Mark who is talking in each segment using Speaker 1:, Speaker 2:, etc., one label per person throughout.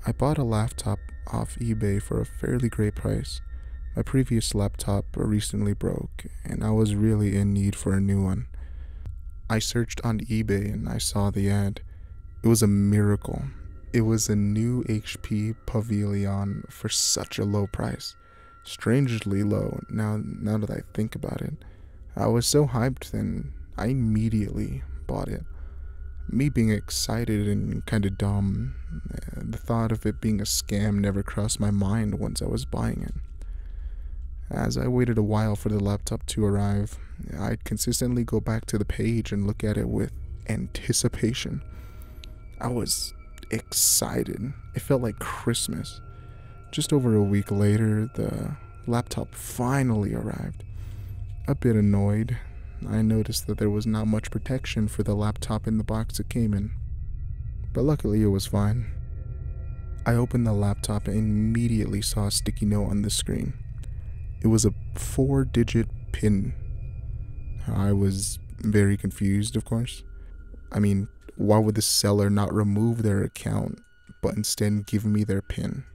Speaker 1: I bought a laptop off eBay for a fairly great price. My previous laptop recently broke, and I was really in need for a new one. I searched on eBay and I saw the ad. It was a miracle. It was a new HP Pavilion for such a low price. Strangely low, now that I think about it. I was so hyped then, I immediately bought it. Me being excited and kinda dumb, the thought of it being a scam never crossed my mind once I was buying it. As I waited a while for the laptop to arrive, I'd consistently go back to the page and look at it with anticipation. I was excited. It felt like Christmas. Just over a week later, the laptop finally arrived. A bit annoyed, I noticed that there was not much protection for the laptop in the box it came in. But luckily it was fine. I opened the laptop and immediately saw a sticky note on the screen. It was a 4-digit PIN. I was very confused, of course. I mean, why would the seller not remove their account, but instead give me their PIN?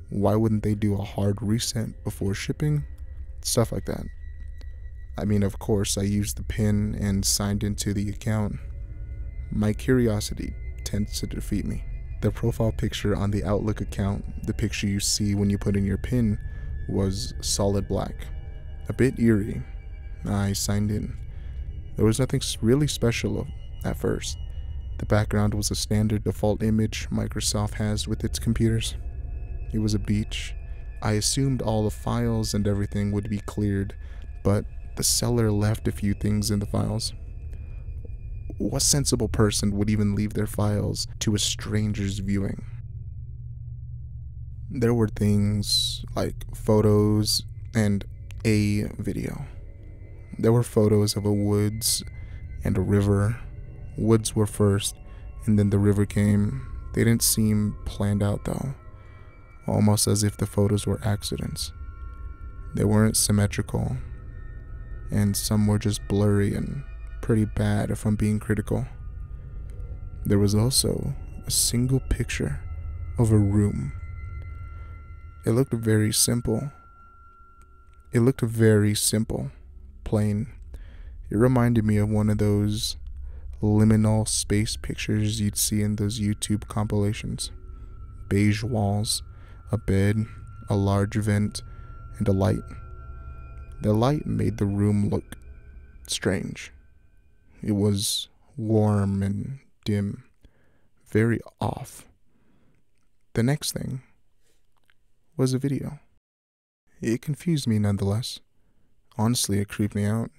Speaker 1: Why wouldn't they do a hard reset before shipping? Stuff like that. I mean, of course, I used the PIN and signed into the account. My curiosity tends to defeat me. The profile picture on the Outlook account, the picture you see when you put in your PIN, was solid black. A bit eerie. I signed in. There was nothing really special at first. The background was a standard default image Microsoft has with its computers. It was a beach. I assumed all the files and everything would be cleared, but the seller left a few things in the files. What sensible person would even leave their files to a stranger's viewing? There were things like photos and a video. There were photos of a woods and a river. Woods were first, and then the river came. They didn't seem planned out though, almost as if the photos were accidents. They weren't symmetrical, and some were just blurry and pretty bad if I'm being critical. There was also a single picture of a room. It looked very simple. Plain. It reminded me of one of those liminal space pictures you'd see in those YouTube compilations. Beige walls, a bed, a large vent, and a light. The light made the room look strange. It was warm and dim, very off. The next thing was a video. It confused me nonetheless. Honestly, it creeped me out.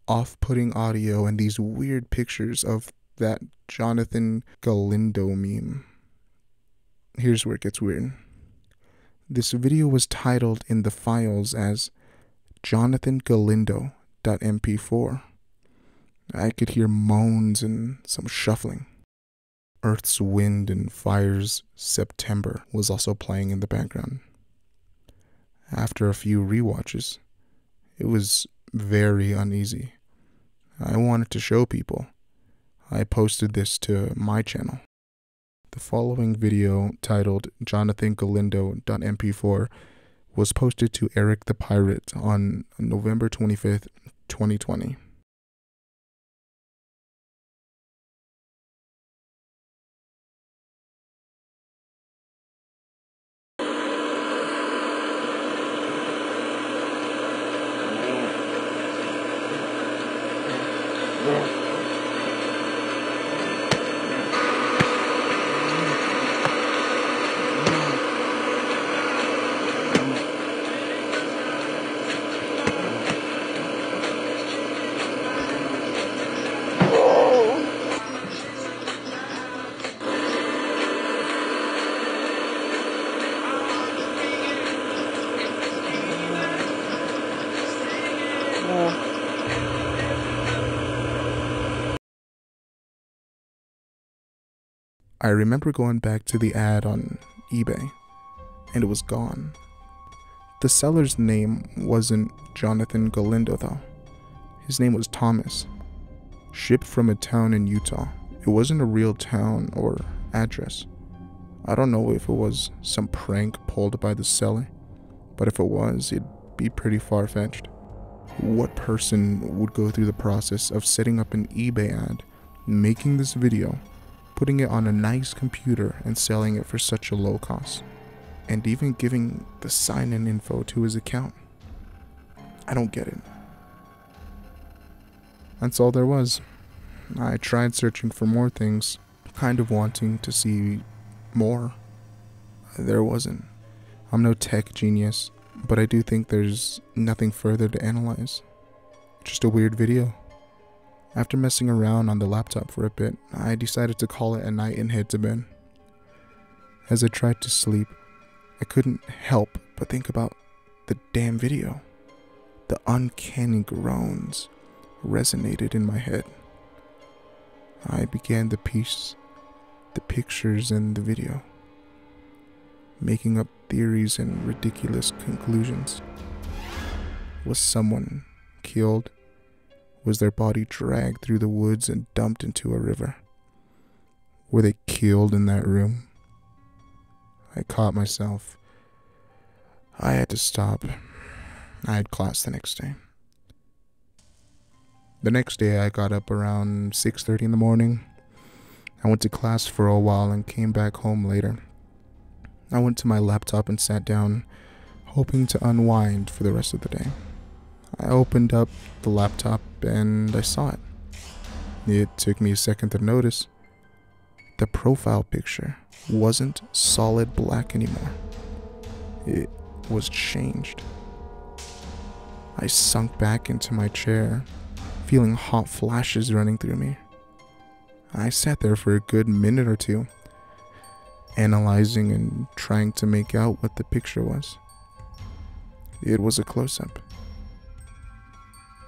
Speaker 1: Off-putting audio and these weird pictures of that Jonathan Galindo meme. Here's where it gets weird. This video was titled in the files as Jonathan Galindo.mp4. I could hear moans and some shuffling. Earth's Wind and Fire's September was also playing in the background. After a few rewatches, it was very uneasy. I wanted to show people. I posted this to my channel. The following video, titled Jonathan Galindo.mp4, was posted to Eric the Pirate on November 25th, 2020. I remember going back to the ad on eBay, and it was gone. The seller's name wasn't Jonathan Galindo though. His name was Thomas. Shipped from a town in Utah. It wasn't a real town or address. I don't know if it was some prank pulled by the seller, but if it was, it'd be pretty far-fetched. What person would go through the process of setting up an eBay ad, making this video, putting it on a nice computer and selling it for such a low cost, and even giving the sign-in info to his account? I don't get it. That's all there was. I tried searching for more things, kind of wanting to see more. There wasn't. I'm no tech genius, but I do think there's nothing further to analyze. Just a weird video. After messing around on the laptop for a bit, I decided to call it a night and head to bed. As I tried to sleep, I couldn't help but think about the damn video. The uncanny groans resonated in my head. I began to piece the pictures in the video, making up theories and ridiculous conclusions. Was someone killed? Was their body dragged through the woods and dumped into a river? Were they killed in that room? I caught myself. I had to stop. I had class the next day. The next day I got up around 6:30 in the morning. I went to class for a while and came back home later. I went to my laptop and sat down, hoping to unwind for the rest of the day. I opened up the laptop and I saw it. It took me a second to notice. The profile picture wasn't solid black anymore. It was changed. I sunk back into my chair, feeling hot flashes running through me. I sat there for a good minute or two, analyzing and trying to make out what the picture was. It was a close-up.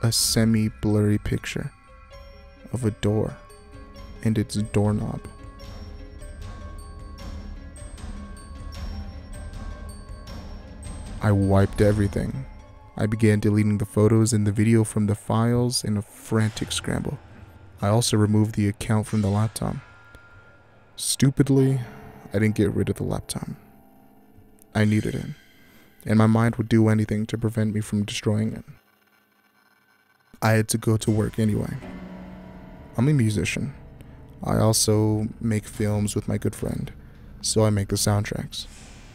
Speaker 1: A semi-blurry picture of a door and its doorknob. I wiped everything. I began deleting the photos and the video from the files in a frantic scramble. I also removed the account from the laptop. Stupidly, I didn't get rid of the laptop. I needed it, and my mind would do anything to prevent me from destroying it. I had to go to work anyway. I'm a musician. I also make films with my good friend, so I make the soundtracks.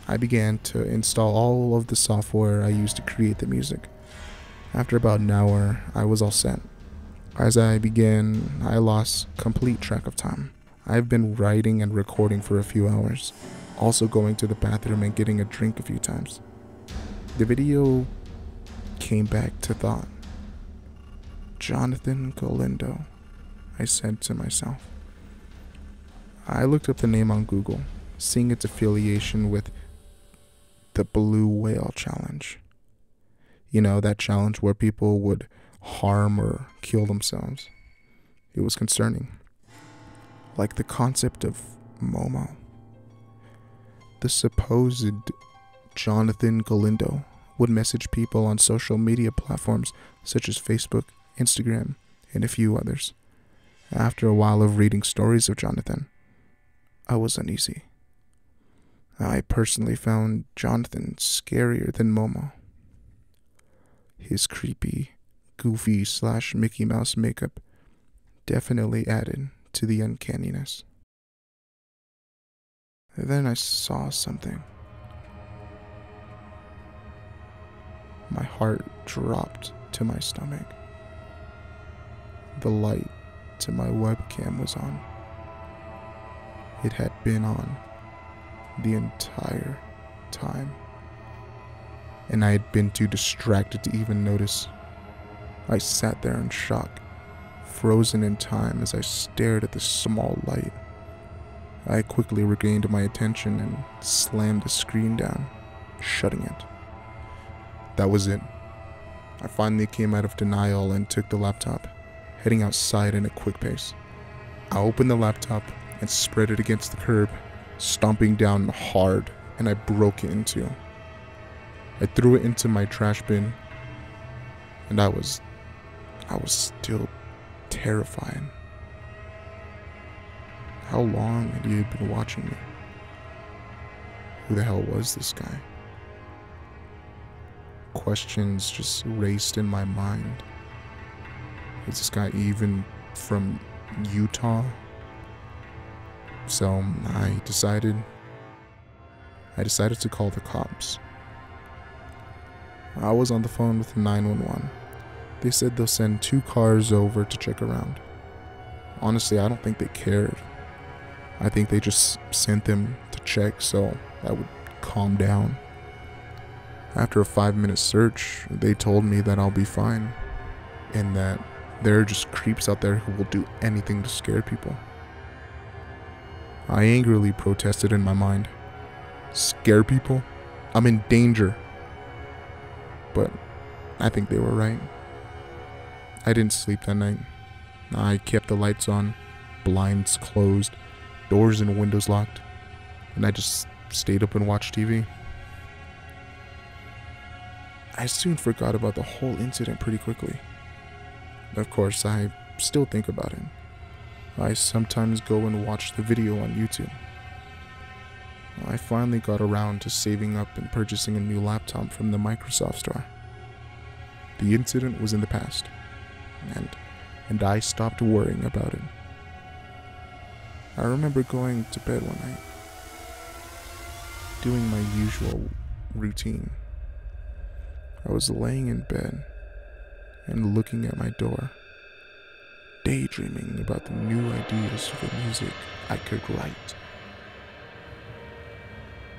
Speaker 1: I began to install all of the software I used to create the music. After about an hour, I was all set. As I began, I lost complete track of time. I've been writing and recording for a few hours, also going to the bathroom and getting a drink a few times. The video came back to thought. Jonathan Galindo, I said to myself. I looked up the name on Google, seeing its affiliation with the Blue Whale Challenge. You know, that challenge where people would harm or kill themselves. It was concerning. Like the concept of Momo. The supposed Jonathan Galindo would message people on social media platforms such as Facebook, Instagram, and a few others. After a while of reading stories of Jonathan, I was uneasy. I personally found Jonathan scarier than Momo. His creepy, goofy / Mickey Mouse makeup definitely added to the uncanniness. Then I saw something. My heart dropped to my stomach. The light to my webcam was on. It had been on the entire time, and I had been too distracted to even notice. I sat there in shock, frozen in time as I stared at the small light. I quickly regained my attention and slammed the screen down, shutting it. That was it. I finally came out of denial and took the laptop, heading outside in a quick pace. I opened the laptop and spread it against the curb, stomping down hard, and I broke it in two. I threw it into my trash bin, and I was still terrified. How long had you been watching me? Who the hell was this guy? Questions just raced in my mind. Is this guy even from Utah? So I decided to call the cops. I was on the phone with 911. They said they'll send 2 cars over to check around. Honestly, I don't think they cared. I think they just sent them to check so I would calm down. After a 5-minute search, they told me that I'll be fine, and that there are just creeps out there who will do anything to scare people. I angrily protested in my mind. Scare people? I'm in danger. But I think they were right. I didn't sleep that night. I kept the lights on, blinds closed, doors and windows locked, and I just stayed up and watched TV. I soon forgot about the whole incident pretty quickly. Of course, I still think about it. I sometimes go and watch the video on YouTube. I finally got around to saving up and purchasing a new laptop from the Microsoft store. The incident was in the past, and I stopped worrying about it. I remember going to bed one night, doing my usual routine. I was laying in bed and looking at my door, daydreaming about the new ideas for music I could write.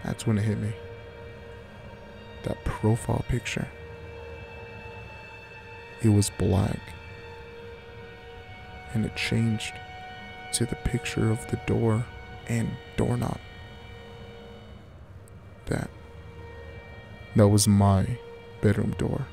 Speaker 1: That's when it hit me. That profile picture. It was black, and it changed to the picture of the door and doorknob. That was my bedroom door.